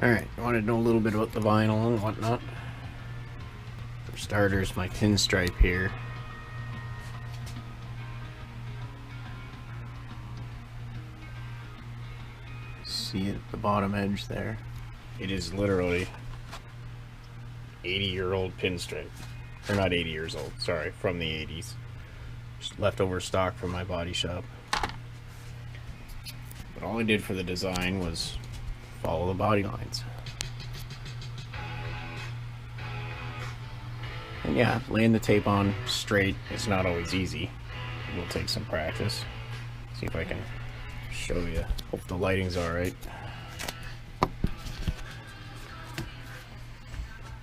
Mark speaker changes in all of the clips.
Speaker 1: Alright, I want to know a little bit about the vinyl and whatnot. For starters, my pinstripe here. See it at the bottom edge there? It is literally 80-year-old pinstripe. Or not 80 years old, sorry, from the 80s. Just leftover stock from my body shop. But all I did for the design was follow the body lines. And yeah, laying the tape on straight is not always easy. It will take some practice. See if I can show you. Hope the lighting's alright.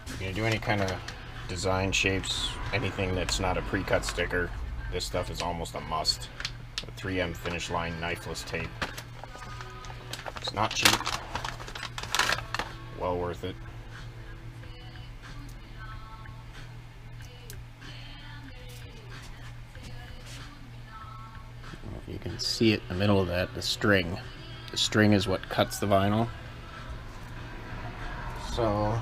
Speaker 1: If you do any kind of design shapes, anything that's not a pre-cut sticker, this stuff is almost a must. A 3M finish line knifeless tape. It's not cheap. Well worth it. You can see it in the middle of that, the string. The string is what cuts the vinyl. So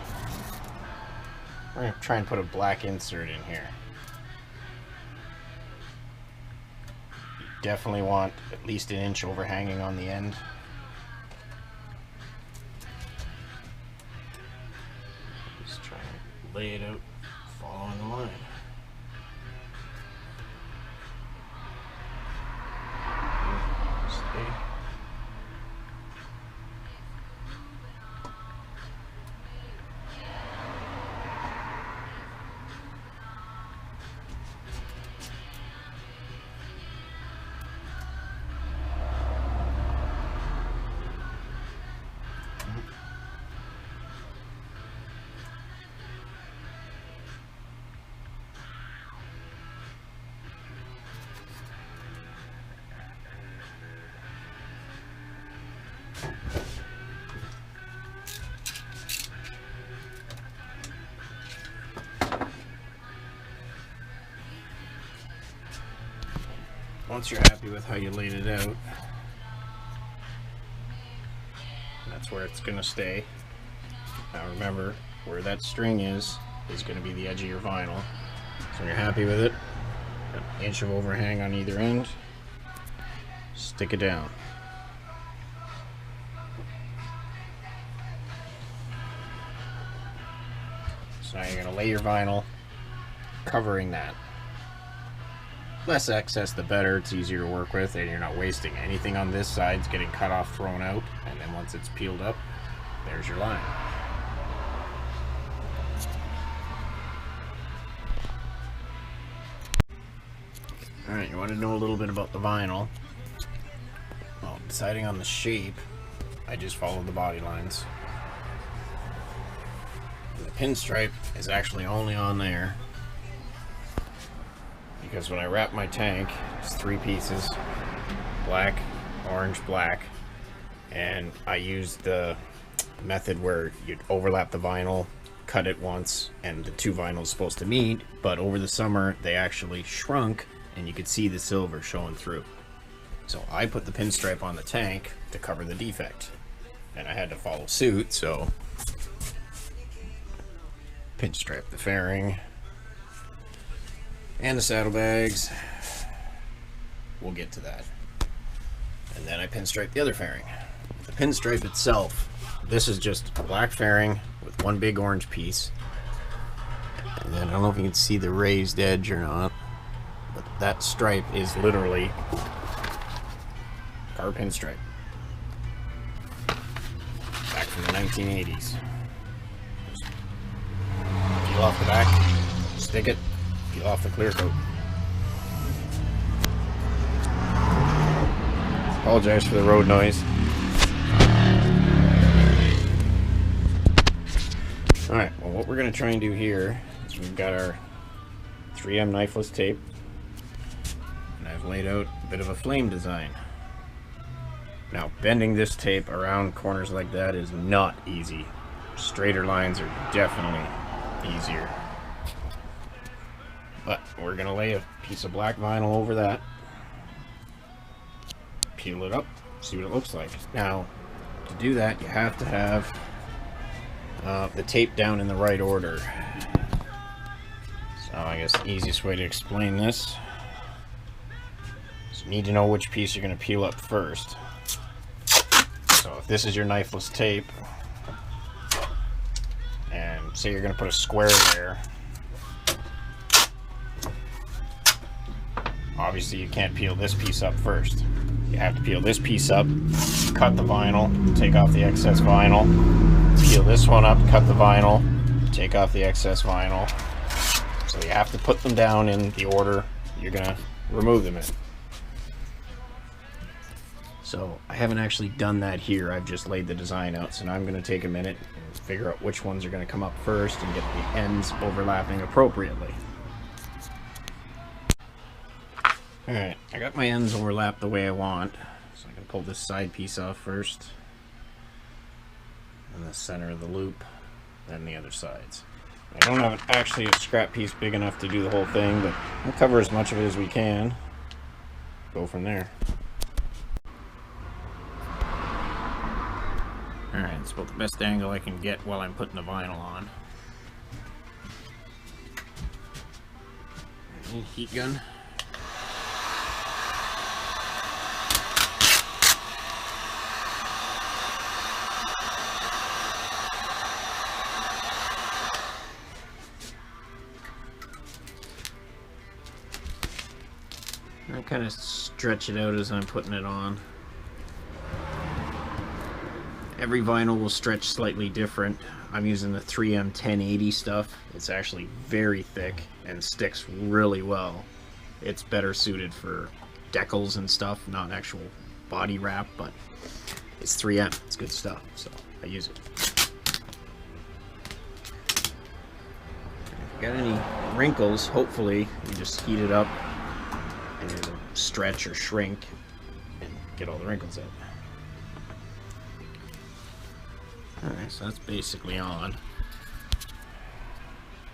Speaker 1: we're going to try and put a black insert in here. You definitely want at least an inch overhanging on the end. Just try and lay it out following the line. Once you're happy with how you laid it out, that's where it's going to stay. Now remember, where that string is going to be the edge of your vinyl. So when you're happy with it, got an inch of overhang on either end, stick it down. So now you're going to lay your vinyl covering that. Less excess the better, it's easier to work with, and you're not wasting anything on this side. It's getting cut off, thrown out, and then once it's peeled up, there's your line. Alright, you want to know a little bit about the vinyl. Well, deciding on the shape, I just follow the body lines. And the pinstripe is actually only on there because when I wrap my tank, it's 3 pieces, black, orange, black, and I used the method where you'd overlap the vinyl, cut it once, and the 2 vinyls supposed to meet, but over the summer they actually shrunk and you could see the silver showing through. So I put the pinstripe on the tank to cover the defect, and I had to follow suit, so pinstripe the fairing and the saddlebags. We'll get to that. And then I pinstripe the other fairing. The pinstripe itself, this is just a black fairing with 1 big orange piece. And then I don't know if you can see the raised edge or not, but that stripe is literally car pinstripe. Back from the 1980s. Peel off the back, stick it, peel off the clear coat. Apologize for the road noise. Alright, well what we're going to try and do here is we've got our 3M knifeless tape, and I've laid out a bit of a flame design. Now bending this tape around corners like that is not easy. Straighter lines are definitely easier. But we're going to lay a piece of black vinyl over that, peel it up, see what it looks like. Now, to do that, you have to have the tape down in the right order. So I guess the easiest way to explain this is you need to know which piece you're going to peel up first. So if this is your knifeless tape, and say you're going to put a square there, obviously you can't peel this piece up first. You have to peel this piece up, cut the vinyl, take off the excess vinyl, peel this one up, cut the vinyl, take off the excess vinyl. So you have to put them down in the order you're going to remove them in. So I haven't actually done that here, I've just laid the design out, so now I'm going to take a minute and figure out which ones are going to come up first and get the ends overlapping appropriately. Alright, I got my ends overlapped the way I want, so I can pull this side piece off first, and the center of the loop, then the other sides. I don't have actually a scrap piece big enough to do the whole thing, but we'll cover as much of it as we can. Go from there. Alright, it's about the best angle I can get while I'm putting the vinyl on. Heat gun. I kind of stretch it out as I'm putting it on. Every vinyl will stretch slightly different. I'm using the 3M 1080 stuff. It's actually very thick and sticks really well. It's better suited for decals and stuff, not actual body wrap, but it's 3M. It's good stuff, so I use it. If you got any wrinkles, hopefully you just heat it up and it'll stretch or shrink and get all the wrinkles out. Alright, so that's basically on.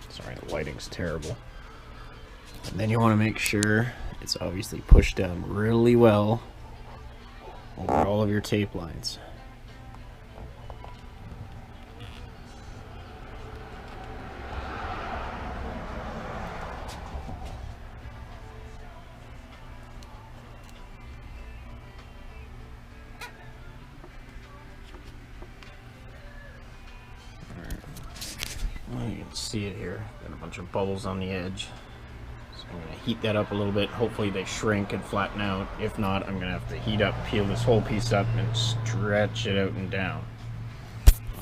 Speaker 1: Sorry, the lighting's terrible. And then you want to make sure it's obviously pushed down really well over all of your tape lines. Well, you can see it here. Got a bunch of bubbles on the edge. So I'm going to heat that up a little bit. Hopefully they shrink and flatten out. If not, I'm going to have to heat up, peel this whole piece up, and stretch it out and down.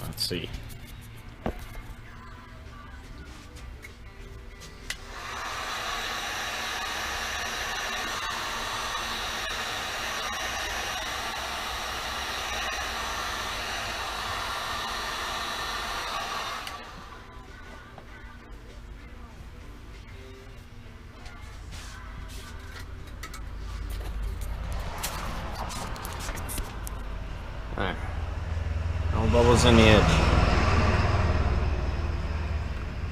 Speaker 1: Let's see. Alright, no bubbles in the edge.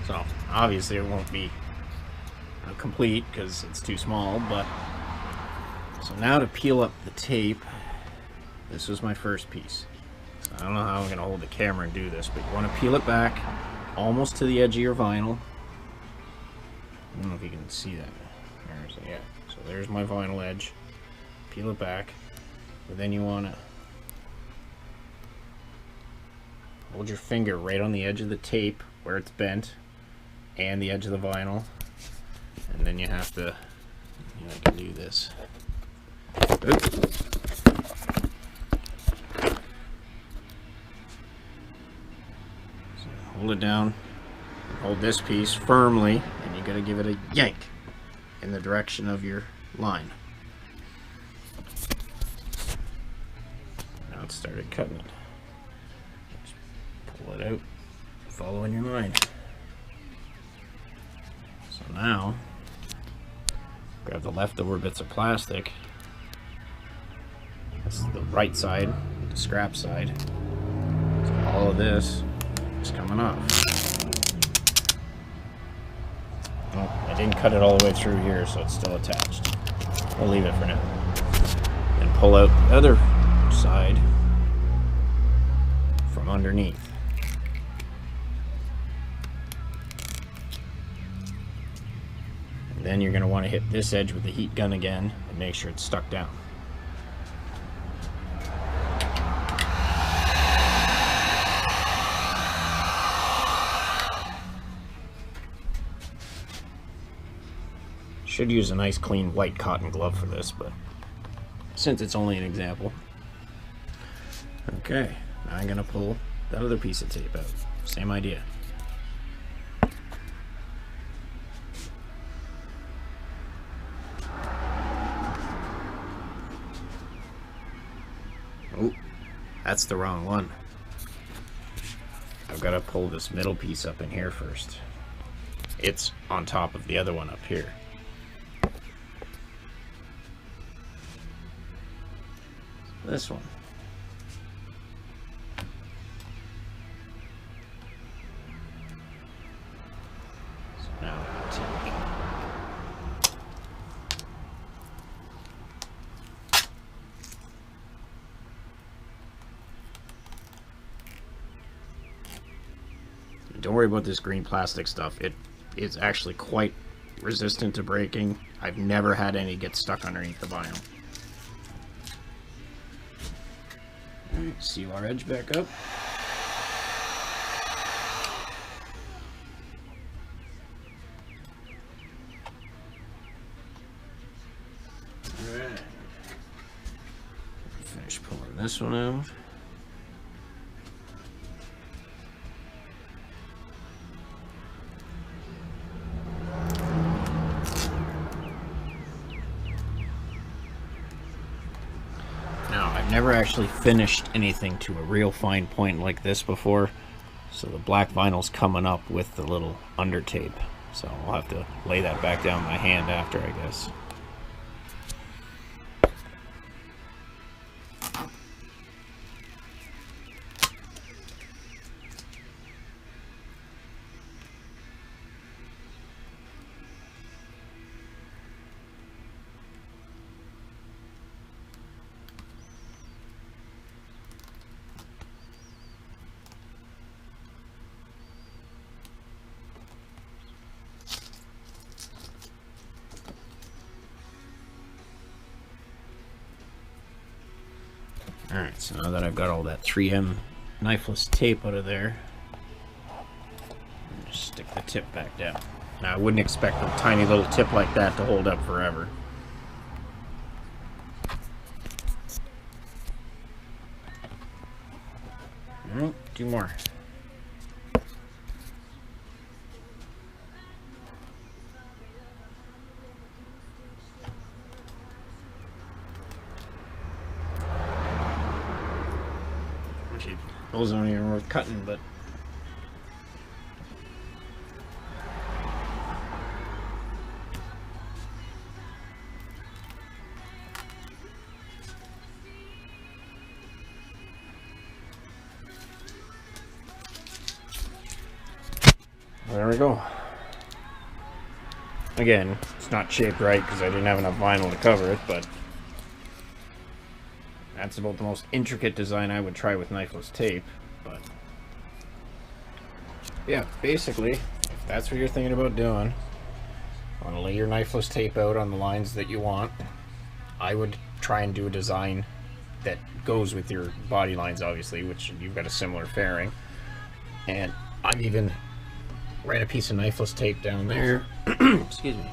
Speaker 1: So, obviously it won't be complete because it's too small, but... So now to peel up the tape, this was my first piece. So I don't know how I'm going to hold the camera and do this, but you want to peel it back almost to the edge of your vinyl. I don't know if you can see that. There's it, yeah. So there's my vinyl edge. Peel it back, but then you want to hold your finger right on the edge of the tape where it's bent and the edge of the vinyl, and then you have to, I can do this. Oops. So hold it down, hold this piece firmly, and you gotta give it a yank in the direction of your line. Now it started cutting it. Pull it out, follow in your line. So now, grab the leftover bits of plastic. That's the right side, the scrap side. So all of this is coming off. Oh, I didn't cut it all the way through here, so it's still attached. We'll leave it for now. And pull out the other side from underneath. Then you're going to want to hit this edge with the heat gun again and make sure it's stuck down. Should use a nice clean white cotton glove for this, but since it's only an example. Okay, now I'm gonna pull that other piece of tape out. Same idea. Oh, that's the wrong one. I've got to pull this middle piece up in here first. It's on top of the other one up here. This one. So now take. Don't worry about this green plastic stuff. It is actually quite resistant to breaking. I've never had any get stuck underneath the vinyl. Alright, seal our edge back up. Alright. Finish pulling this one out. Never actually finished anything to a real fine point like this before, so the black vinyl's coming up with the little under tape, so I'll have to lay that back down by hand after, I guess. Alright, so now that I've got all that 3M knifeless tape out of there, just stick the tip back down. Now I wouldn't expect a tiny little tip like that to hold up forever. Alright, 2 more. Those aren't even worth cutting, but there we go. Again, it's not shaped right because I didn't have enough vinyl to cover it, but that's about the most intricate design I would try with knifeless tape. But yeah, basically, if that's what you're thinking about doing, want to lay your knifeless tape out on the lines that you want, I would try and do a design that goes with your body lines, obviously, which you've got a similar fairing. And I'm even ran a piece of knifeless tape down there, excuse me,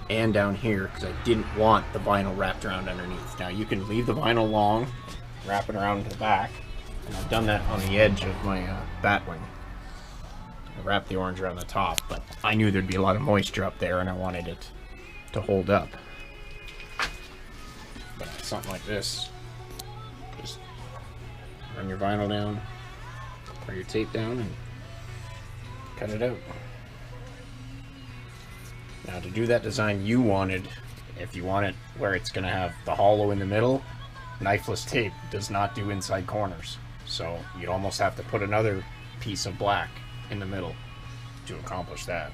Speaker 1: and down here because I didn't want the vinyl wrapped around underneath. Now you can leave the vinyl long, wrap it around the back, and I've done that on the edge of my Batwing. I wrapped the orange around the top, but I knew there'd be a lot of moisture up there and I wanted it to hold up. But something like this, just run your vinyl down, or your tape down, and cut it out. Now to do that design you wanted, if you want it where it's going to have the hollow in the middle, knifeless tape does not do inside corners. So you'd almost have to put another piece of black in the middle to accomplish that.